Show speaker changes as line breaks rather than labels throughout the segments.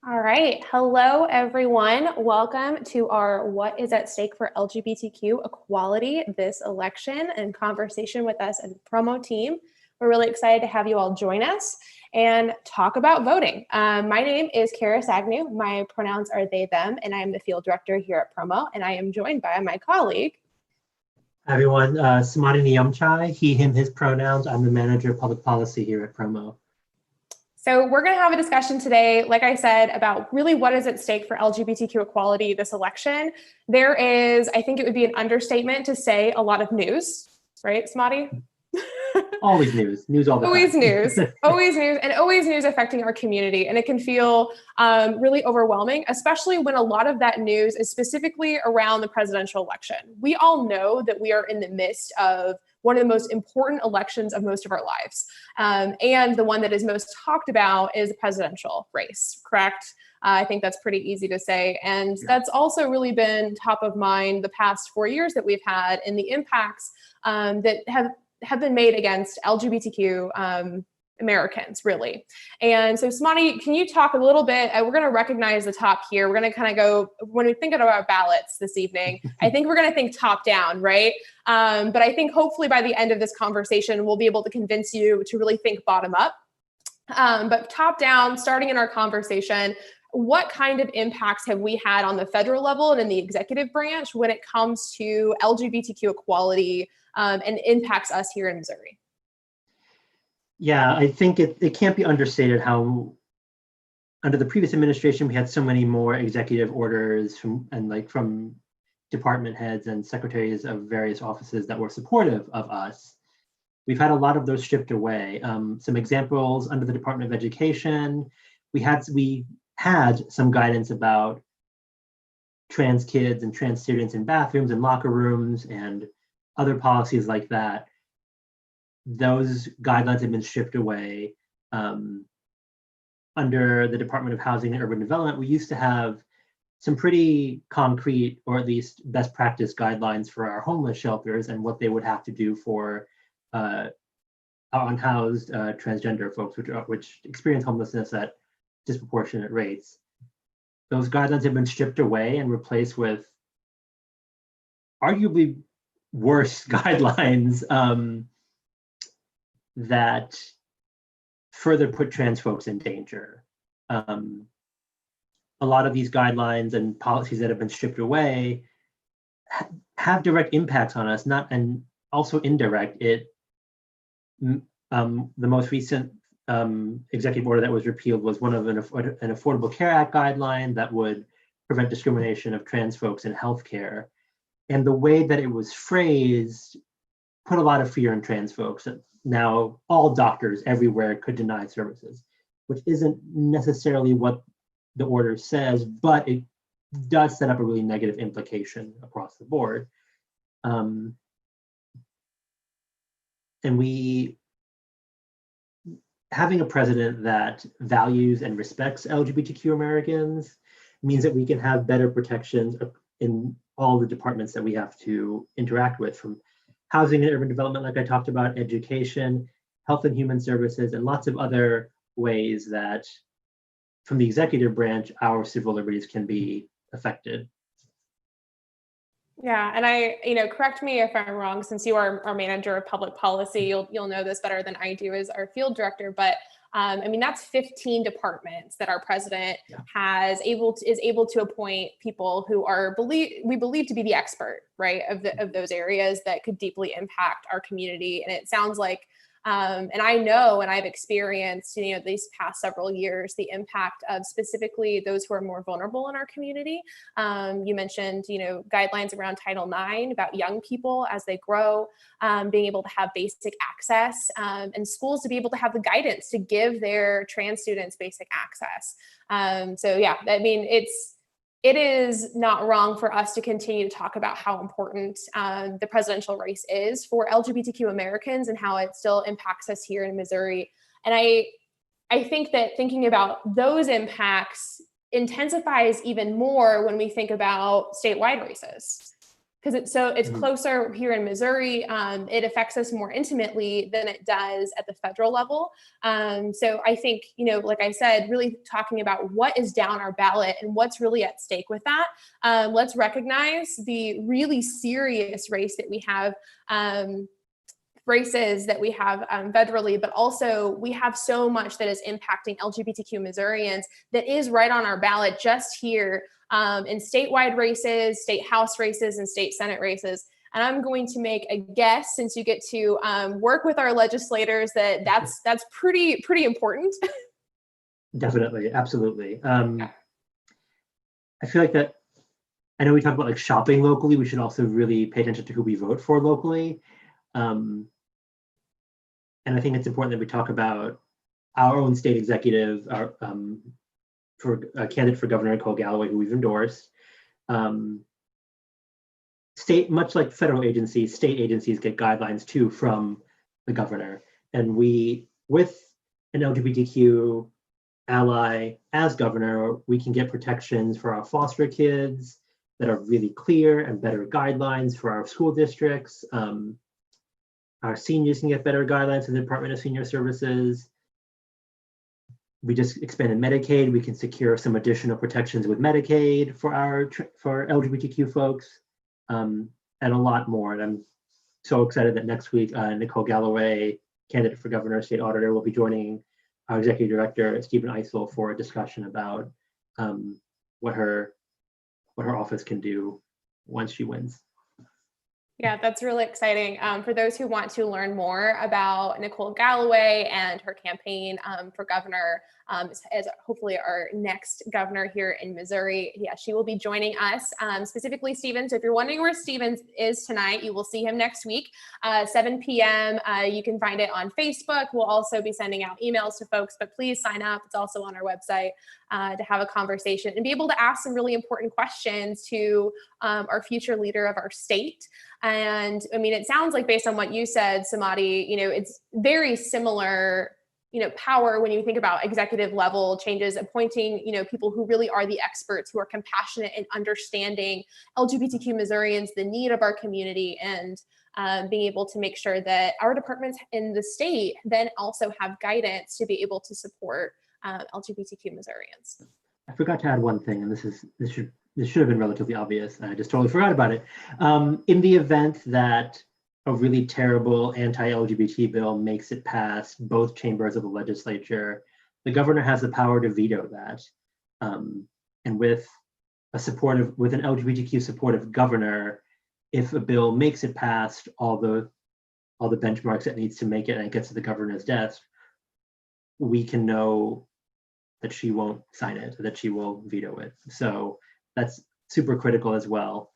All right. Hello, everyone. Welcome to our What is at Stake for LGBTQ Equality this election and conversation with us and promo team. We're really excited to have you all join us and talk about voting. My name is Kara Agnew. My pronouns are they, them, and I am the field director here at Promo. And I am joined by my colleague.
Hi everyone, Samadi Niyamchai, he, him, his pronouns. I'm the manager of public policy here at Promo.
So we're going to have a discussion today, like I said, about really what is at stake for LGBTQ equality this election. There is, I think it would be an understatement to say, a lot of news, right, Samadi?
Always news all the
always
time.
always news, and always news affecting our community. And it can feel really overwhelming, especially when a lot of that news is specifically around the presidential election. We all know that we are in the midst of one of the most important elections of most of our lives. And the one that is most talked about is the presidential race, correct? I think that's pretty easy to say. And that's also really been top of mind the past 4 years that we've had and the impacts that have been made against LGBTQ Americans, really. And so, Samadi, can you talk a little bit? We're going to recognize the top here. We're going to kind of go, when we think about our ballots this evening, I think we're going to think top down, right? But I think hopefully by the end of this conversation, we'll be able to convince you to really think bottom up. But top down, starting in our conversation, what kind of impacts have we had on the federal level and in the executive branch when it comes to LGBTQ equality and impacts us here in Missouri?
Yeah, I think it can't be understated how under the previous administration, we had so many more executive orders from department heads and secretaries of various offices that were supportive of us. We've had a lot of those stripped away. Some examples under the Department of Education, we had some guidance about trans kids and trans students in bathrooms and locker rooms and other policies like that. Those guidelines have been stripped away. Under the Department of Housing and Urban Development, we used to have some pretty concrete, or at least best practice guidelines for our homeless shelters and what they would have to do for unhoused transgender folks, which experience homelessness at disproportionate rates. Those guidelines have been stripped away and replaced with arguably worse guidelines that further put trans folks in danger. A lot of these guidelines and policies that have been stripped away have direct impacts on us, and also indirect. The most recent executive order that was repealed was one of an Affordable Care Act guideline that would prevent discrimination of trans folks in healthcare. And the way that it was phrased put a lot of fear in trans folks. Now, all doctors everywhere could deny services, which isn't necessarily what the order says, but it does set up a really negative implication across the board. And having a president that values and respects LGBTQ Americans means that we can have better protections in all the departments that we have to interact with, from housing and urban development, like I talked about, education, health and human services, and lots of other ways that from the executive branch, our civil liberties can be affected.
Yeah, and correct me if I'm wrong, since you are our manager of public policy, you'll know this better than I do as our field director, but that's 15 departments that our president is able to appoint people who we believe to be the expert, right, of those areas that could deeply impact our community. And it sounds like, and I know, and I've experienced, these past several years, the impact of specifically those who are more vulnerable in our community. You mentioned, guidelines around Title IX about young people as they grow, being able to have basic access, and schools to be able to have the guidance to give their trans students basic access. It is not wrong for us to continue to talk about how important the presidential race is for LGBTQ Americans and how it still impacts us here in Missouri. And I think that thinking about those impacts intensifies even more when we think about statewide races. because it's closer here in Missouri. It affects us more intimately than it does at the federal level. So I think, like I said, really talking about what is down our ballot and what's really at stake with that. Let's recognize the really serious race that we have, races that we have federally, but also we have so much that is impacting LGBTQ Missourians that is right on our ballot just here in statewide races, state house races, and state senate races. And I'm going to make a guess, since you get to work with our legislators, that's pretty important.
Definitely, absolutely. I feel like that. I know we talk about like shopping locally. We should also really pay attention to who we vote for locally. And I think it's important that we talk about our own state executive, our for a candidate for Governor Nicole Galloway, who we've endorsed. State, much like federal agencies, state agencies get guidelines too from the governor. And we, with an LGBTQ ally as governor, we can get protections for our foster kids that are really clear, and better guidelines for our school districts. Our seniors can get better guidelines from the Department of Senior Services. We just expanded Medicaid. We can secure some additional protections with Medicaid for LGBTQ folks, and a lot more. And I'm so excited that next week, Nicole Galloway, candidate for governor, state auditor, will be joining our executive director, Stephen Eisel, for a discussion about what her office can do once she wins.
Yeah, that's really exciting. For those who want to learn more about Nicole Galloway and her campaign for governor, as hopefully our next governor here in Missouri, yeah, she will be joining us, specifically Stephen. So if you're wondering where Stephen is tonight, you will see him next week, 7 p.m. You can find it on Facebook. We'll also be sending out emails to folks, but please sign up. It's also on our website to have a conversation and be able to ask some really important questions to our future leader of our state. And I mean, it sounds like, based on what you said, Samadi, it's very similar, power when you think about executive level changes, appointing, people who really are the experts, who are compassionate and understanding LGBTQ Missourians, the need of our community, and being able to make sure that our departments in the state then also have guidance to be able to support LGBTQ Missourians.
I forgot to add one thing, and this should have been relatively obvious. I just totally forgot about it. In the event that a really terrible anti-LGBT bill makes it past both chambers of the legislature, the governor has the power to veto that. And with an LGBTQ supportive governor, if a bill makes it past all the benchmarks it needs to make it and it gets to the governor's desk, we can know that she won't sign it, that she will veto it. So that's super critical as well.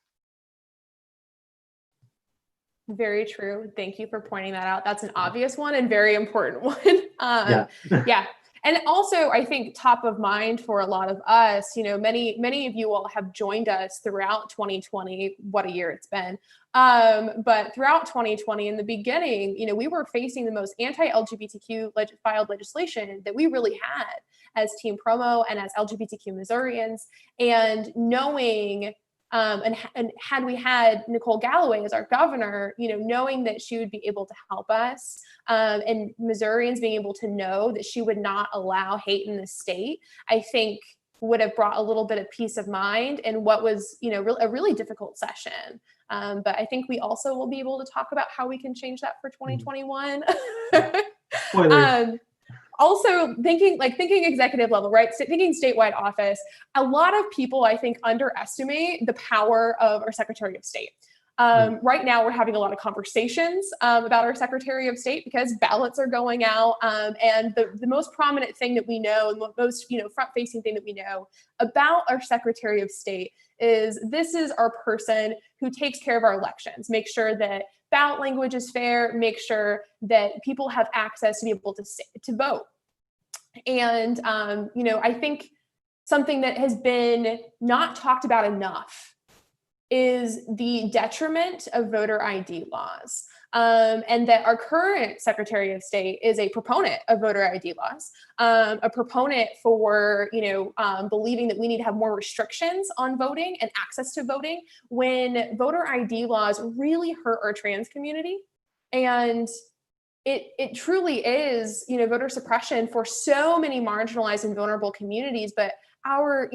Very true. Thank you for pointing that out. That's an obvious one and very important one. Yeah. And also, I think top of mind for a lot of us, many of you all have joined us throughout 2020. What a year it's been. But throughout 2020, in the beginning, we were facing the most anti-LGBTQ filed legislation that we really had as Team Promo and as LGBTQ Missourians. And knowing, and had we had Nicole Galloway as our governor, knowing that she would be able to help us, and Missourians being able to know that she would not allow hate in the state, I think would have brought a little bit of peace of mind in what was, a really difficult session. But I think we also will be able to talk about how we can change that for 2021. Also thinking executive level, right? Thinking statewide office, a lot of people, I think, underestimate the power of our Secretary of State. Right now, we're having a lot of conversations about our Secretary of State because ballots are going out. And the most prominent thing that we know, and the most front-facing thing that we know about our Secretary of State is this is our person who takes care of our elections, make sure that ballot language is fair, make sure that people have access to be able to vote. And I think something that has been not talked about enough is the detriment of voter ID laws. and that our current Secretary of State is a proponent of voter ID laws, a proponent for, believing that we need to have more restrictions on voting and access to voting, when voter ID laws really hurt our trans community. And it truly is, voter suppression for so many marginalized and vulnerable communities. But our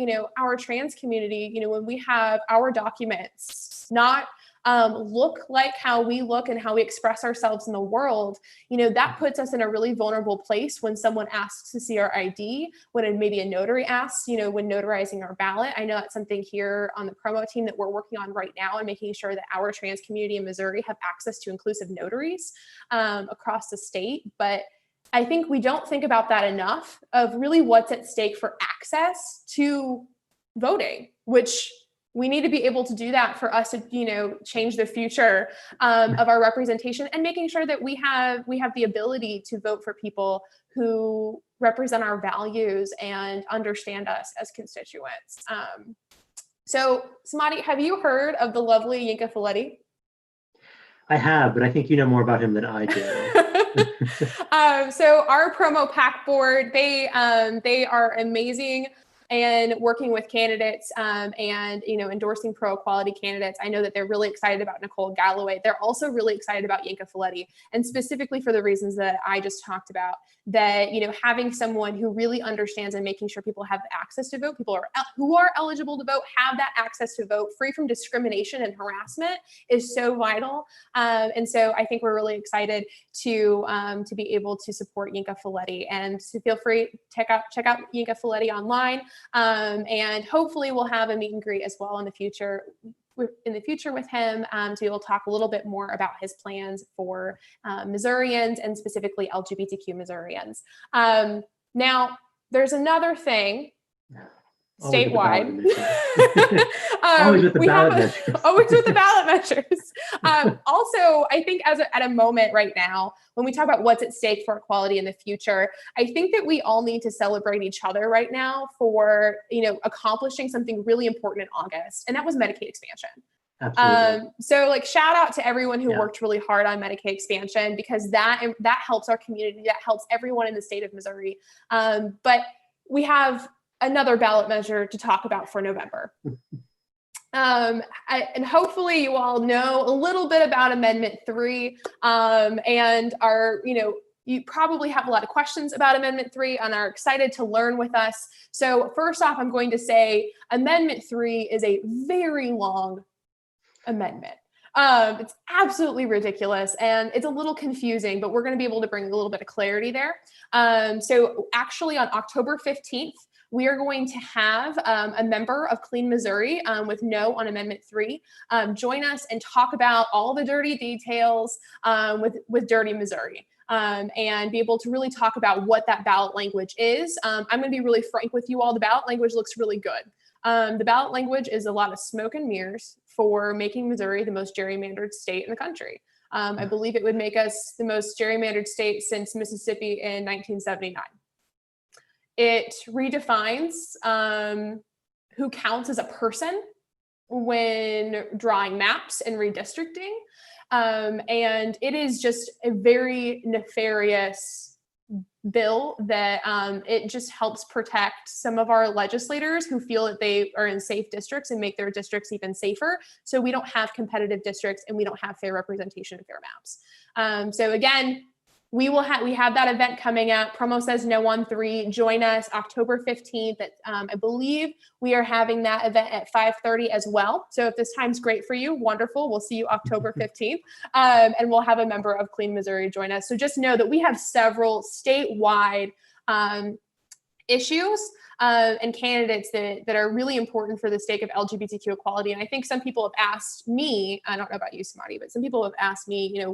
trans community, when we have our documents not look like how we look and how we express ourselves in the world, that puts us in a really vulnerable place when someone asks to see our ID, when maybe a notary asks, when notarizing our ballot. I know that's something here on the promo team that we're working on right now, and making sure that our trans community in Missouri have access to inclusive notaries across the state. But I think we don't think about that enough, of really what's at stake for access to voting, which we need to be able to do that for us to, change the future of our representation, and making sure that we have the ability to vote for people who represent our values and understand us as constituents. So, Samadi, have you heard of the lovely Yinka Folletti?
I have, but I think you know more about him than I do.
So our promo PAC board, they are amazing, and working with candidates and endorsing pro-equality candidates. I know that they're really excited about Nicole Galloway. They're also really excited about Yinka Folletti, and specifically for the reasons that I just talked about, that having someone who really understands and making sure people have access to vote, people who are eligible to vote have that access to vote, free from discrimination and harassment, is so vital. And so I think we're really excited to be able to support Yinka Folletti, and to feel free to check out Yinka Folletti online. And hopefully we'll have a meet and greet as well in the future with him, to be able to talk a little bit more about his plans for Missourians, and specifically LGBTQ Missourians. Now, there's another thing statewide.
Always with the ballot measures.
Always with the ballot measures. Also, I think at a moment right now, when we talk about what's at stake for equality in the future, I think that we all need to celebrate each other right now for, accomplishing something really important in August, and that was Medicaid expansion.
Absolutely.
So shout out to everyone who worked really hard on Medicaid expansion, because that helps our community, that helps everyone in the state of Missouri. But we have another ballot measure to talk about for November. And hopefully you all know a little bit about Amendment 3, and are, you probably have a lot of questions about Amendment 3 and are excited to learn with us. So first off, I'm going to say Amendment 3 is a very long amendment. It's absolutely ridiculous, and it's a little confusing, but we're going to be able to bring a little bit of clarity there. So actually on October 15th, we are going to have a member of Clean Missouri with No on Amendment 3 join us and talk about all the dirty details with Dirty Missouri, and be able to really talk about what that ballot language is. I'm going to be really frank with you all. The ballot language looks really good. The ballot language is a lot of smoke and mirrors for making Missouri the most gerrymandered state in the country. I believe it would make us the most gerrymandered state since Mississippi in 1979. It redefines who counts as a person when drawing maps and redistricting. And it is just a very nefarious bill that it just helps protect some of our legislators who feel that they are in safe districts, and make their districts even safer. So we don't have competitive districts, and we don't have fair representation and fair maps. So again, we have that event coming up. Promo says No on 3. Join us October 15th. I believe we are having that event at 5:30 as well. So if this time's great for you, wonderful. We'll see you October 15th. And we'll have a member of Clean Missouri join us. So just know that we have several statewide issues and candidates that are really important for the sake of LGBTQ equality. And I think some people have asked me, I don't know about you, Samadi, but some people have asked me,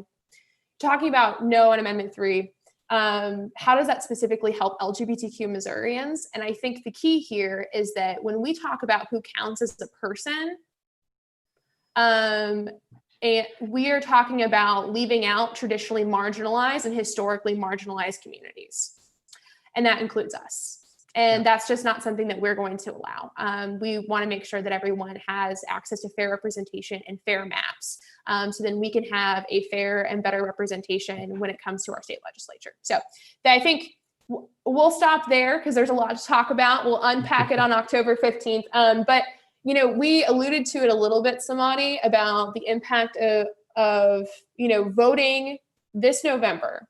talking about No on Amendment 3, how does that specifically help LGBTQ Missourians? And I think the key here is that when we talk about who counts as a person, and we are talking about leaving out traditionally marginalized and historically marginalized communities. And that includes us. And that's just not something that we're going to allow. We want to make sure that everyone has access to fair representation and fair maps. So then we can have a fair and better representation when it comes to our state legislature. So I think we'll stop there because there's a lot to talk about. We'll unpack it on October 15th. But, you know, we alluded to it a little bit, Samadi, about the impact of you know, voting this November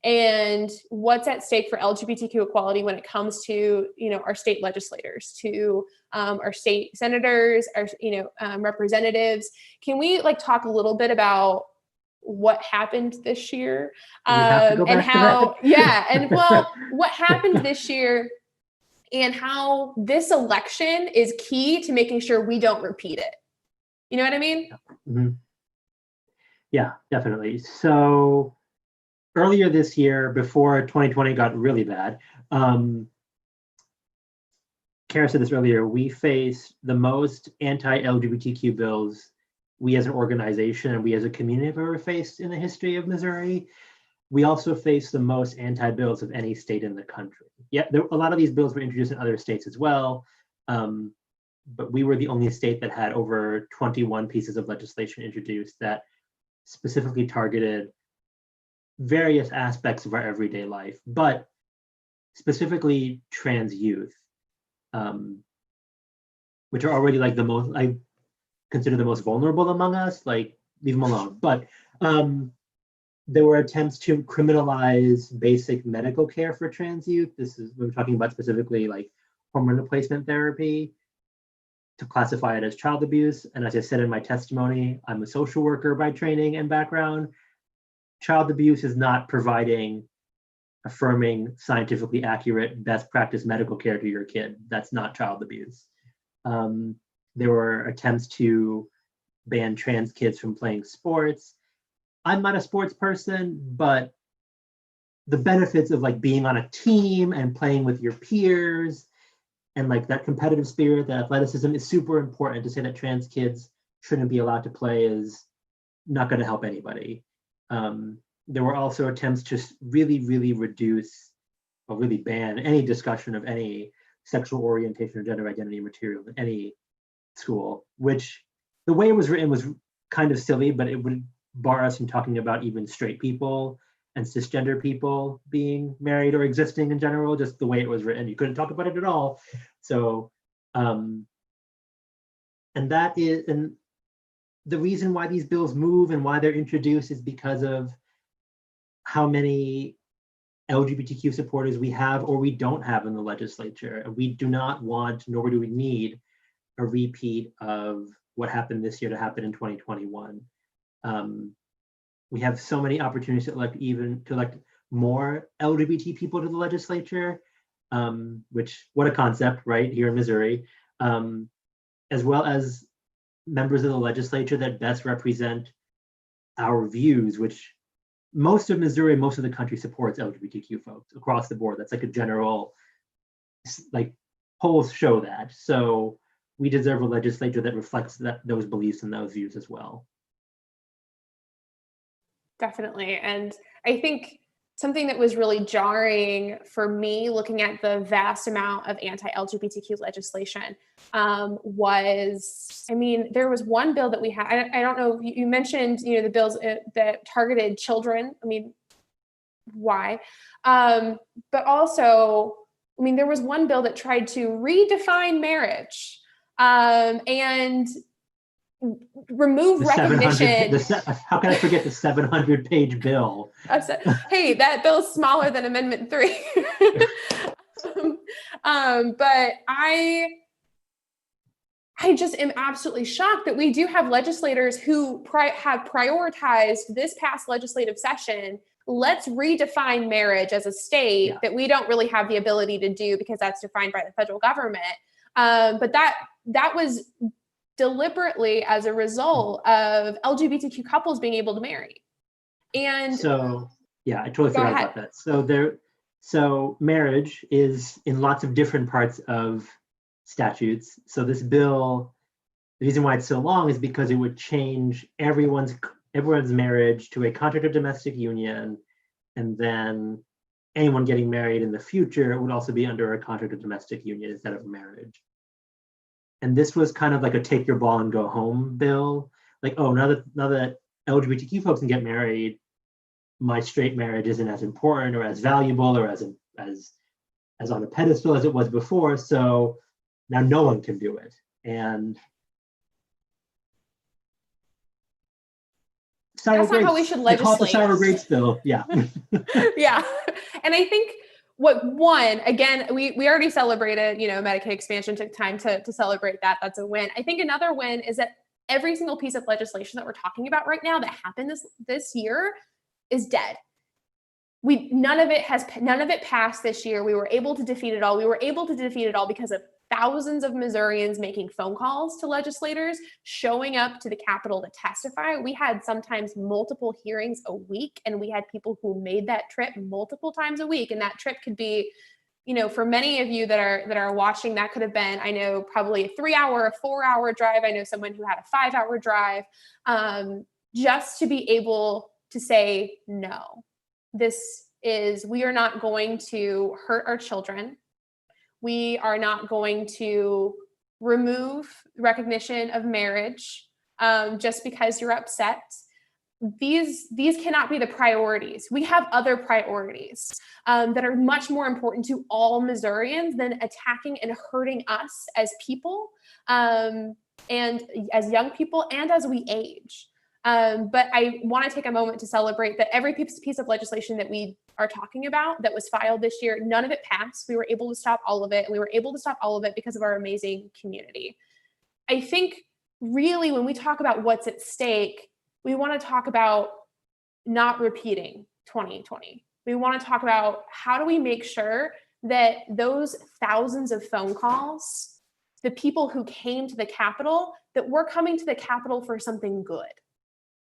and what's at stake for LGBTQ equality when it comes to, you know, our state legislators, to our state senators, our, you know, representatives. Can we like talk a little bit about what happened this year and how, yeah, and well, what happened this year and how this election is key to making sure we don't repeat it. You know what I mean?
Mm-hmm. Yeah, definitely. So earlier this year, before 2020 got really bad, Kara said this earlier, we faced the most anti-LGBTQ bills we as an organization and we as a community have ever faced in the history of Missouri. We also faced the most anti-bills of any state in the country. Yeah, a lot of these bills were introduced in other states as well, but we were the only state that had over 21 pieces of legislation introduced that specifically targeted various aspects of our everyday life, but specifically trans youth, which are already like the most, I consider the most vulnerable among us, like leave them alone. But there were attempts to criminalize basic medical care for trans youth. This is, we're talking about specifically like hormone replacement therapy, to classify it as child abuse. And as I said in my testimony, I'm a social worker by training and background. Child abuse is not providing affirming, scientifically accurate, best practice medical care to your kid. That's not child abuse. There were attempts to ban trans kids from playing sports. I'm not a sports person, but the benefits of like being on a team and playing with your peers and like that competitive spirit, that athleticism is super important. To say that trans kids shouldn't be allowed to play is not going to help anybody. There were also attempts to really, really reduce or really ban any discussion of any sexual orientation or gender identity material in any school, which the way it was written was kind of silly, but it would bar us from talking about even straight people and cisgender people being married or existing in general, just the way it was written. You couldn't talk about it at all. So, and that is, and the reason why these bills move and why they're introduced is because of how many LGBTQ supporters we have or we don't have in the legislature. And we do not want, nor do we need, a repeat of what happened this year to happen in 2021. We have so many opportunities to elect more LGBT people to the legislature, which, what a concept, right, here in Missouri, as well as members of the legislature that best represent our views, which most of Missouri, most of the country supports LGBTQ folks across the board. That's like a general, like polls show that. So we deserve a legislature that reflects those beliefs and those views as well.
Definitely. And I think something that was really jarring for me looking at the vast amount of anti-LGBTQ legislation was, I mean, there was one bill that we had, I don't know, you mentioned, you know, the bills that targeted children. I mean, why? But also, I mean, there was one bill that tried to redefine marriage and remove recognition.
How can I forget the 700-page bill?
Hey, that bill's smaller than Amendment 3. But I just am absolutely shocked that we do have legislators who have prioritized this past legislative session. Let's redefine marriage as a state that we don't really have the ability to do because that's defined by the federal government. But that was deliberately as a result of LGBTQ couples being able to marry. And
so, yeah, I totally forgot about that. So marriage is in lots of different parts of statutes. So this bill, the reason why it's so long is because it would change everyone's marriage to a contract of domestic union, and then anyone getting married in the future would also be under a contract of domestic union instead of marriage. And this was kind of like a take your ball and go home bill. Like, oh, now that LGBTQ folks can get married, my straight marriage isn't as important or as valuable or as on a pedestal as it was before. So now no one can do it. And
that's not how we should legislate.
They call it the sour grapes bill. Yeah.
Yeah. And I think again, we already celebrated, Medicaid expansion, took time to celebrate that. That's a win. I think another win is that every single piece of legislation that we're talking about right now that happened this year is dead. None of it passed this year. We were able to defeat it all. We were able to defeat it all because of thousands of Missourians making phone calls to legislators, showing up to the Capitol to testify. We had sometimes multiple hearings a week, and we had people who made that trip multiple times a week. And that trip could be, for many of you that are watching, that could have been, I know, probably a 3-hour, a 4-hour drive. I know someone who had a 5-hour drive, just to be able to say, no, we are not going to hurt our children. We are not going to remove recognition of marriage just because you're upset. These cannot be the priorities. We have other priorities that are much more important to all Missourians than attacking and hurting us as people, and as young people, and as we age. But I want to take a moment to celebrate that every piece of legislation that we are talking about that was filed this year, none of it passed. We were able to stop all of it. And we were able to stop all of it because of our amazing community. I think really when we talk about what's at stake, we want to talk about not repeating 2020. We want to talk about how do we make sure that those thousands of phone calls, the people who came to the Capitol, that we're coming to the Capitol for something good.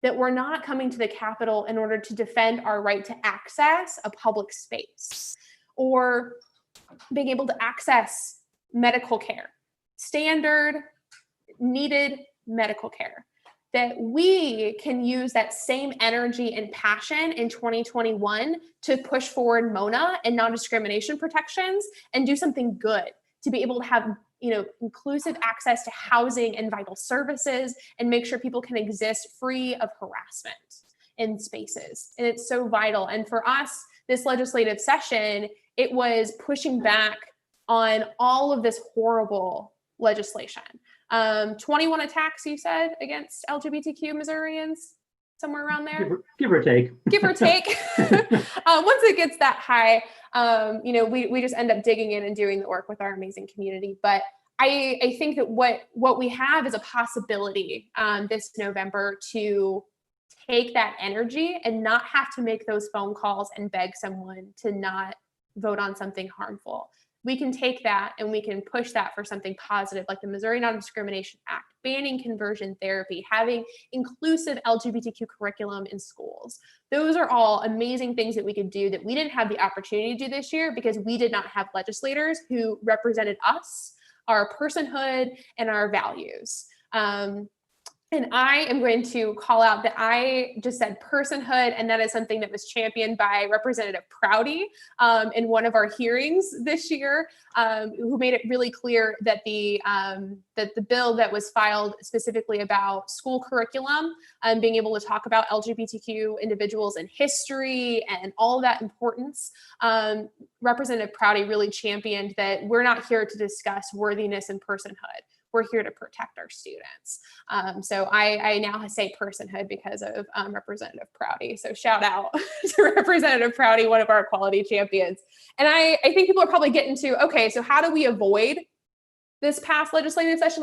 That we're not coming to the Capitol in order to defend our right to access a public space or being able to access medical care, standard, needed medical care. That we can use that same energy and passion in 2021 to push forward MONA and non-discrimination protections and do something good, to be able to have inclusive access to housing and vital services and make sure people can exist free of harassment in spaces. And it's so vital. And for us, this legislative session, it was pushing back on all of this horrible legislation. 21 attacks, you said, against LGBTQ Missourians, somewhere around there?
Give or take.
Give or take. Once it gets that high, we just end up digging in and doing the work with our amazing community. But I think that what we have is a possibility this November to take that energy and not have to make those phone calls and beg someone to not vote on something harmful. We can take that and we can push that for something positive, like the Missouri Non-Discrimination Act, banning conversion therapy, having inclusive LGBTQ curriculum in schools. Those are all amazing things that we could do that we didn't have the opportunity to do this year because we did not have legislators who represented us, our personhood, and our values. And I am going to call out that I just said personhood, and that is something that was championed by Representative Prouty in one of our hearings this year, who made it really clear that the bill that was filed specifically about school curriculum and being able to talk about LGBTQ individuals in history and all that importance, Representative Prouty really championed that we're not here to discuss worthiness and personhood. We're here to protect our students. So I now say personhood because of Representative Prouty. So shout out to Representative Prouty, one of our equality champions. And I think people are probably getting to, okay, so how do we avoid this past legislative session?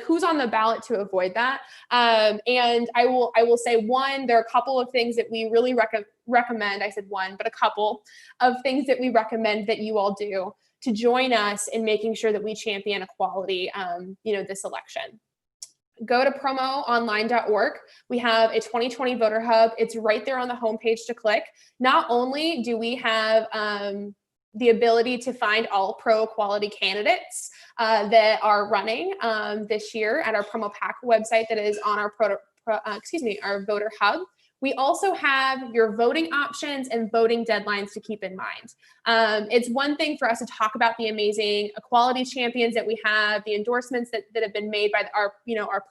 Who's on the ballot to avoid that? And I will say, one, there are a couple of things that we really recommend. I said one, but a couple of things that we recommend that you all do to join us in making sure that we champion equality, this election. Go to promoonline.org. We have a 2020 voter hub. It's right there on the homepage to click. Not only do we have the ability to find all pro-equality candidates that are running this year at our Promo Pack website that is on our our voter hub. We also have your voting options and voting deadlines to keep in mind. It's one thing for us to talk about the amazing equality champions that we have, the endorsements that have been made by our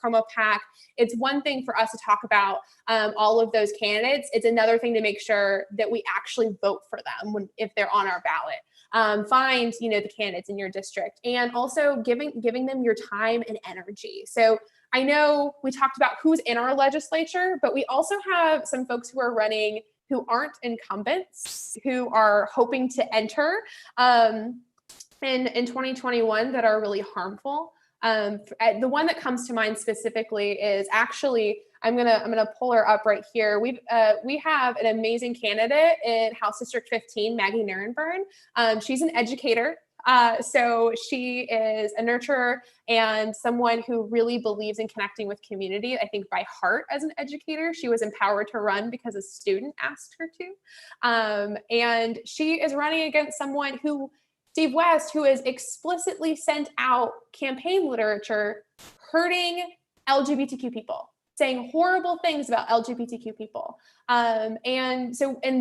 promo pack. It's one thing for us to talk about all of those candidates. It's another thing to make sure that we actually vote for them if they're on our ballot. Find the candidates in your district, and also giving them your time and energy. So I know we talked about who's in our legislature, but we also have some folks who are running who aren't incumbents, who are hoping to enter in 2021 that are really harmful. The one that comes to mind specifically is actually, I'm gonna pull her up right here. We have an amazing candidate in House District 15, Maggie Nierenburn. She's an educator. So she is a nurturer and someone who really believes in connecting with community, I think by heart as an educator. She was empowered to run because a student asked her to. And she is running against someone Steve West, who has explicitly sent out campaign literature hurting LGBTQ people, saying horrible things about LGBTQ people. And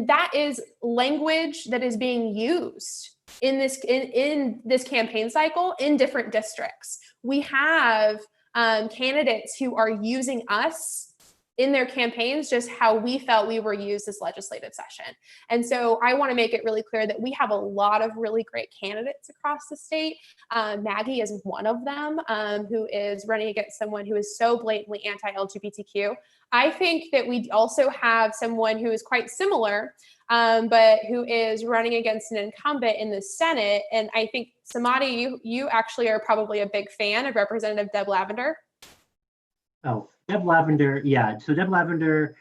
that is language that is being used in this campaign cycle in different districts. We have candidates who are using us in their campaigns just how we felt we were used this legislative session. And so I want to make it really clear that we have a lot of really great candidates across the state. Maggie is one of them, who is running against someone who is so blatantly anti-LGBTQ. I think that we also have someone who is quite similar, but who is running against an incumbent in the Senate. And I think, Samadi, you actually are probably a big fan of Representative Deb Lavender.
Oh, Deb Lavender, yeah. So Deb Lavender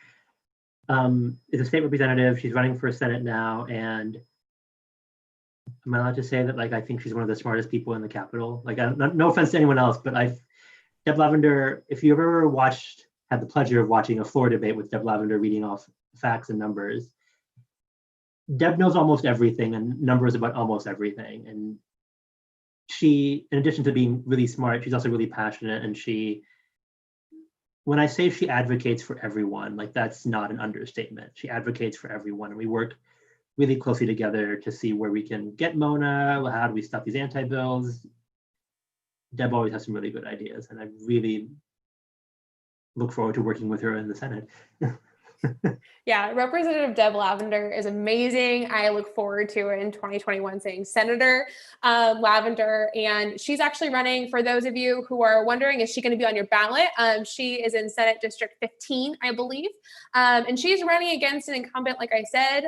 is a state representative. She's running for Senate now, and am I allowed to say that? Like, I think she's one of the smartest people in the Capitol. Like, no offense to anyone else, but Deb Lavender. If you ever had the pleasure of watching a floor debate with Deb Lavender reading off facts and numbers, Deb knows almost everything and numbers about almost everything. And she, in addition to being really smart, she's also really passionate, and when I say she advocates for everyone, like, that's not an understatement. She advocates for everyone, and we work really closely together to see where we can get Mona, how do we stop these anti-bills. Deb always has some really good ideas, and I really look forward to working with her in the Senate.
Yeah, Representative Deb Lavender is amazing. I look forward to it in 2021 saying Senator Lavender. And she's actually running, for those of you who are wondering, is she going to be on your ballot? She is in Senate District 15, I believe. And she's running against an incumbent, like I said.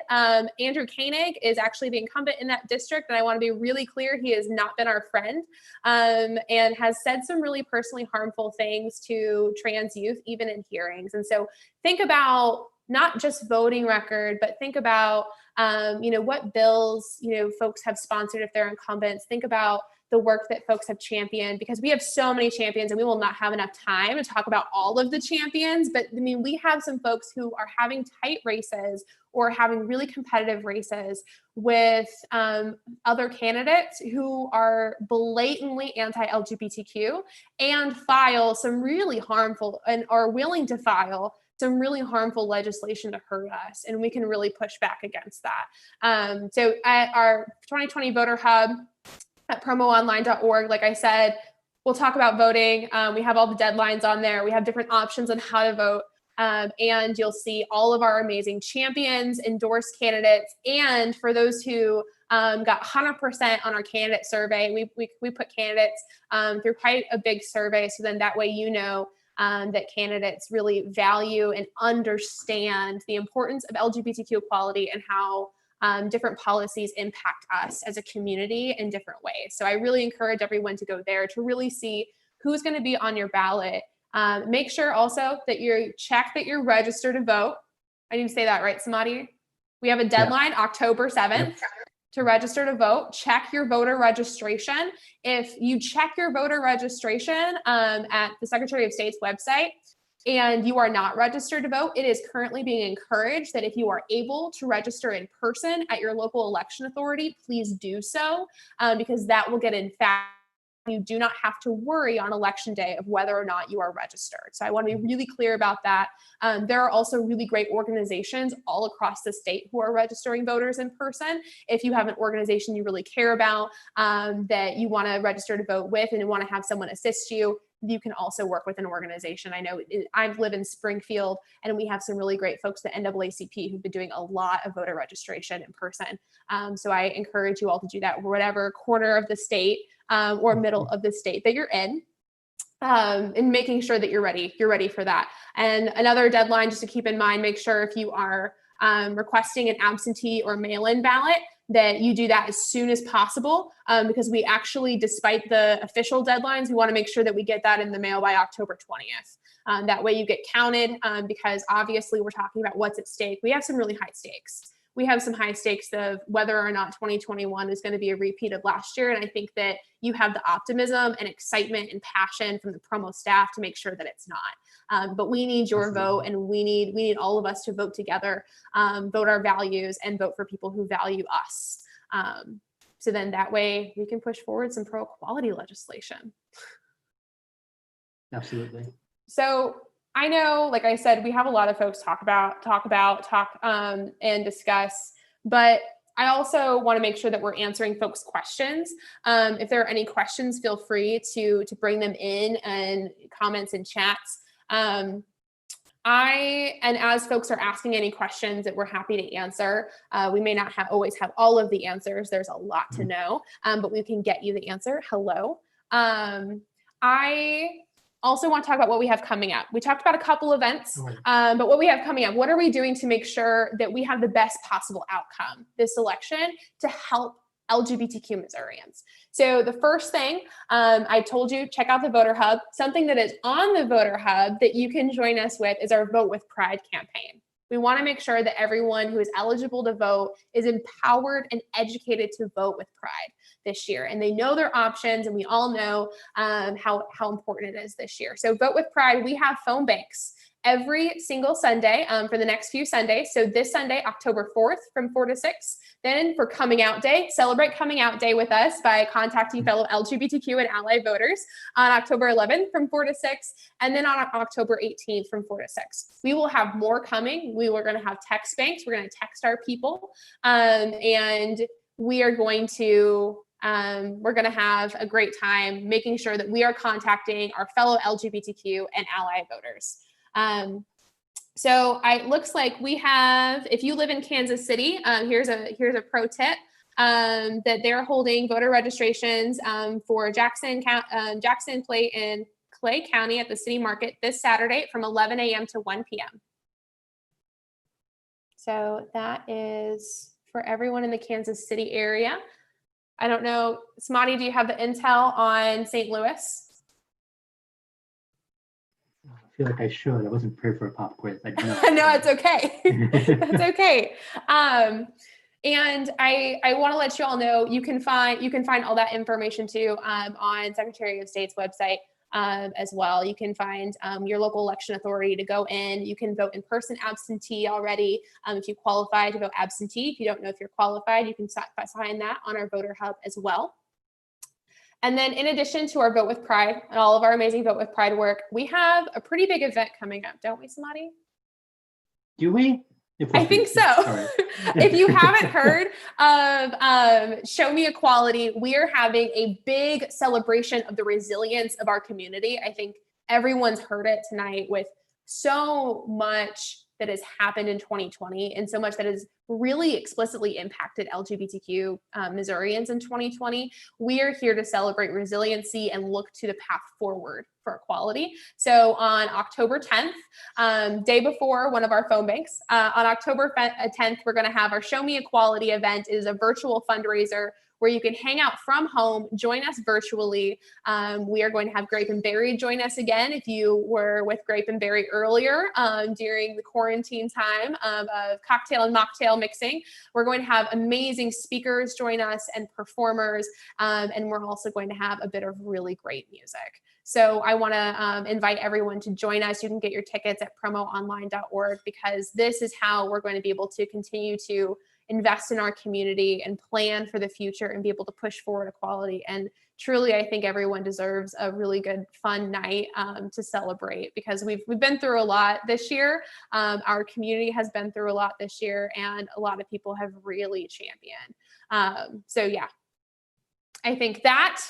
Andrew Koenig is actually the incumbent in that district. And I want to be really clear, he has not been our friend, and has said some really personally harmful things to trans youth, even in hearings. And so think about not just voting record, but think about, what bills, folks have sponsored if they're incumbents. Think about the work that folks have championed, because we have so many champions and we will not have enough time to talk about all of the champions. But I mean, we have some folks who are having tight races or having really competitive races with other candidates who are blatantly anti-LGBTQ and file some really harmful and are willing to file some really harmful legislation to hurt us, and we can really push back against that. So at our 2020 Voter Hub at promoonline.org, like I said, we'll talk about voting. We have all the deadlines on there. We have different options on how to vote. And you'll see all of our amazing champions, endorsed candidates, and for those who got 100% on our candidate survey, we put candidates through quite a big survey, so then that way that candidates really value and understand the importance of LGBTQ equality and how different policies impact us as a community in different ways. So I really encourage everyone to go there to really see who's going to be on your ballot. Make sure also that you check that you're registered to vote. I need to say that right, Samadi? We have a deadline, October 7th. To register to vote. Check your voter registration. If you check your voter registration at the Secretary of State's website and you are not registered to vote, it is currently being encouraged that if you are able to register in person at your local election authority, please do so, because that will get in fast you do not have to worry on election day of whether or not you are registered. So I want to be really clear about that. There are also really great organizations all across the state who are registering voters in person. If you have an organization you really care about that you want to register to vote with and you want to have someone assist you, you can also work with an organization. I know I live in Springfield, and we have some really great folks at NAACP who've been doing a lot of voter registration in person. So I encourage you all to do that, whatever corner of the state or middle of the state that you're in. And making sure that you're ready for that. And another deadline just to keep in mind, make sure if you are requesting an absentee or mail-in ballot, that you do that as soon as possible, because we actually, despite the official deadlines, we want to make sure that we get that in the mail by October 20th. That way you get counted, because obviously we're talking about what's at stake. We have some really high stakes. We have some high stakes of whether or not 2021 is going to be a repeat of last year. And I think that you have the optimism and excitement and passion from the promo staff to make sure that it's not. But we need your vote, and we need all of us to vote together, vote our values, and vote for people who value us. So then that way we can push forward some pro-equality legislation.
Absolutely.
So I know, like I said, we have a lot of folks talk and discuss, but I also want to make sure that we're answering folks' questions. If there are any questions, feel free to bring them in and comments and chats. And as folks are asking any questions that we're happy to answer, we may not always have all of the answers. There's a lot to know, but we can get you the answer. Hello. I also want to talk about what we have coming up. We talked about a couple events, but what we have coming up, what are we doing to make sure that we have the best possible outcome this election to help LGBTQ Missourians? So the first thing I told you, check out the Voter Hub. Something that is on the Voter Hub that you can join us with is our Vote with Pride campaign. We want to make sure that everyone who is eligible to vote is empowered and educated to vote with pride this year. And they know their options, and we all know how important it is this year. So Vote with Pride, we have phone banks every single Sunday for the next few Sundays. So this Sunday, October 4th from 4 to 6. Then for Coming Out Day, celebrate Coming Out Day with us by contacting fellow LGBTQ and ally voters on October 11th from 4 to 6. And then on October 18th from 4 to 6. We will have more coming. We were going to have text banks. We're going to text our people. And we are going to have a great time making sure that we are contacting our fellow LGBTQ and ally voters. So it looks like we have, if you live in Kansas City, here's a pro tip, that they're holding voter registrations for Jackson, Clay, and Clay County at the City Market this Saturday from 11 a.m. to 1 p.m. So that is for everyone in the Kansas City area. I don't know, Smati, do you have the intel on St. Louis?
I feel like I should. I wasn't prepared for a pop quiz. I do not.
No, it's okay. That's okay. And I want to let you all know you can find all that information too on Secretary of State's website as well. You can find your local election authority to go in. You can vote in person absentee already if you qualify to vote absentee. If you don't know if you're qualified, you can sign that on our Voter Hub as well. And then in addition to our Vote with Pride and all of our amazing Vote with Pride work, we have a pretty big event coming up, don't we, Samadi?
Do we?
I think so. If you haven't heard of Show Me Equality, we are having a big celebration of the resilience of our community. I think everyone's heard it tonight with so much that has happened in 2020 and so much that has really explicitly impacted LGBTQ Missourians in 2020. We are here to celebrate resiliency and look to the path forward for equality. So on October 10th, day before one of our phone banks, on October 10th, we're going to have our Show Me Equality event. It is a virtual fundraiser where you can hang out from home, join us virtually. We are going to have Grape and Berry join us again. If you were with Grape and Berry earlier during the quarantine time of cocktail and mocktail mixing, we're going to have amazing speakers join us and performers, and we're also going to have a bit of really great music. So I want to invite everyone to join us. You can get your tickets at promoonline.org because this is how we're going to be able to continue to invest in our community and plan for the future and be able to push forward equality and truly, I think everyone deserves a really good, fun night to celebrate, because we've been through a lot this year. Our community has been through a lot this year, and a lot of people have really championed. So yeah, I think that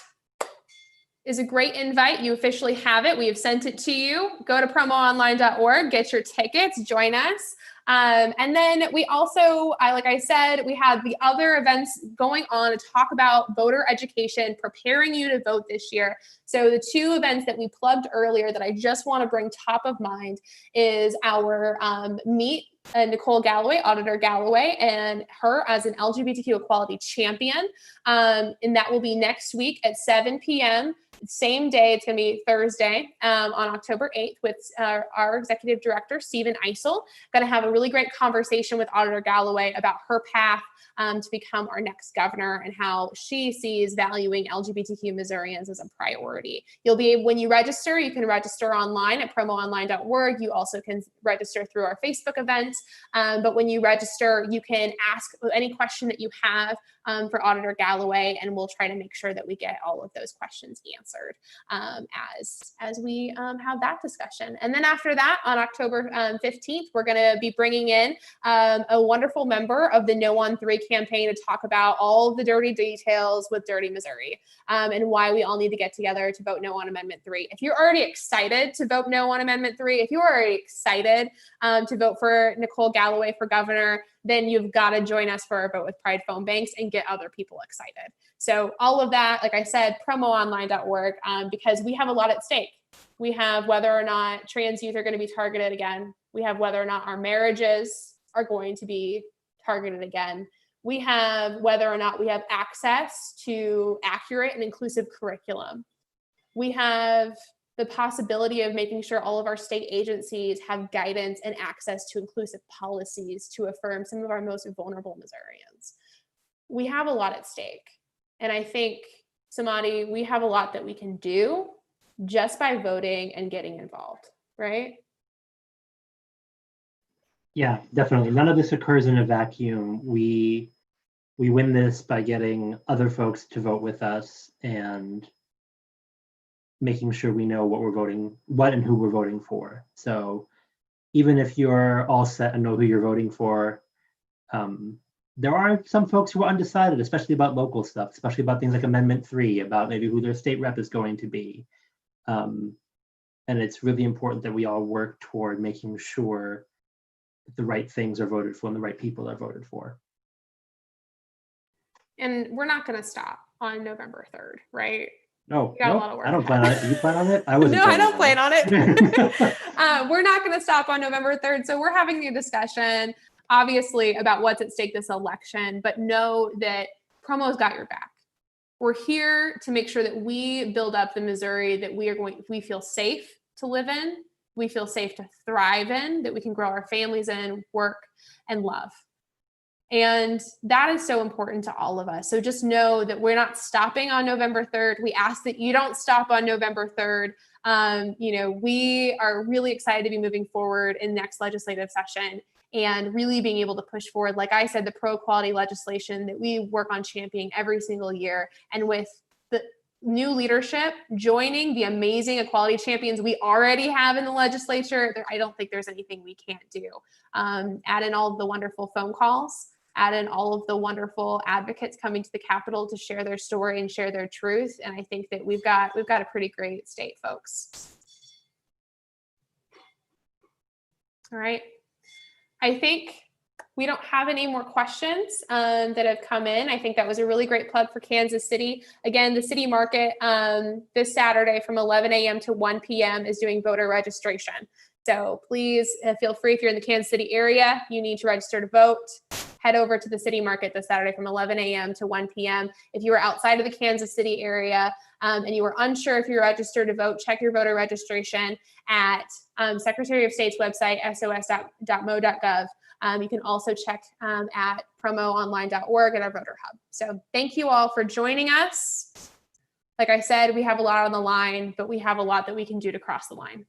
is a great invite. You officially have it. We have sent it to you. Go to promoonline.org, get your tickets, join us. And then we also, like I said, we have the other events going on to talk about voter education, preparing you to vote this year. So the two events that we plugged earlier that I just want to bring top of mind is our Meet Nicole Galloway, Auditor Galloway, and her as an LGBTQ equality champion. And that will be next week at 7 p.m. Same day, it's going to be Thursday on October 8th with our executive director, Stephen Eisel. Going to have a really great conversation with Auditor Galloway about her path to become our next governor and how she sees valuing LGBTQ Missourians as a priority. You'll be able, when you register, you can register online at promoonline.org. You also can register through our Facebook events. But when you register, you can ask any question that you have for Auditor Galloway, and we'll try to make sure that we get all of those questions answered as we have that discussion. And then after that, on October 15th, we're going to be bringing in a wonderful member of the No on 3 campaign to talk about all of the dirty details with Dirty Missouri and why we all need to get together to vote no on Amendment 3. If you're already excited to vote no on Amendment 3, if you're already excited to vote for Nicole Galloway for governor, then you've got to join us for our Vote with Pride phone banks and get other people excited. So all of that, like I said, promoonline.org, because we have a lot at stake. We have whether or not trans youth are going to be targeted again. We have whether or not our marriages are going to be targeted again. We have whether or not we have access to accurate and inclusive curriculum. We have the possibility of making sure all of our state agencies have guidance and access to inclusive policies to affirm some of our most vulnerable Missourians. We have a lot at stake. And I think, Samadi, we have a lot that we can do just by voting and getting involved, right?
Yeah, definitely. None of this occurs in a vacuum. We win this by getting other folks to vote with us and making sure we know what and who we're voting for. So even if you're all set and know who you're voting for, there are some folks who are undecided, especially about local stuff, especially about things like Amendment 3, about maybe who their state rep is going to be. And it's really important that we all work toward making sure that the right things are voted for and the right people are voted for.
And we're not going to stop on November 3rd, right?
No,
got a lot of work
I don't plan on it. Do you plan on it? I wasn't.
No, I don't plan on it. We're not going to stop on November 3rd. So we're having a discussion, obviously, about what's at stake this election, but know that Promo's got your back. We're here to make sure that we build up the Missouri that we feel safe to live in, we feel safe to thrive in, that we can grow our families in, work, and love. And that is so important to all of us. So just know that we're not stopping on November 3rd. We ask that you don't stop on November 3rd. We are really excited to be moving forward in next legislative session and really being able to push forward, like I said, the pro-equality legislation that we work on championing every single year. And with the new leadership joining the amazing equality champions we already have in the legislature, I don't think there's anything we can't do. Add in all of the wonderful phone calls, add in all of the wonderful advocates coming to the Capitol to share their story and share their truth. And I think that we've got a pretty great state, folks. All right. I think we don't have any more questions that have come in. I think that was a really great plug for Kansas City. Again, the city market this Saturday from 11 a.m. to 1 p.m. is doing voter registration. So please feel free, if you're in the Kansas City area, you need to register to vote. Head over to the city market this Saturday from 11 a.m. to 1 p.m. If you are outside of the Kansas City area and you are unsure if you're registered to vote, check your voter registration at Secretary of State's website, sos.mo.gov. You can also check at promoonline.org at our voter hub. So thank you all for joining us. Like I said, we have a lot on the line, but we have a lot that we can do to cross the line.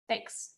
Thanks.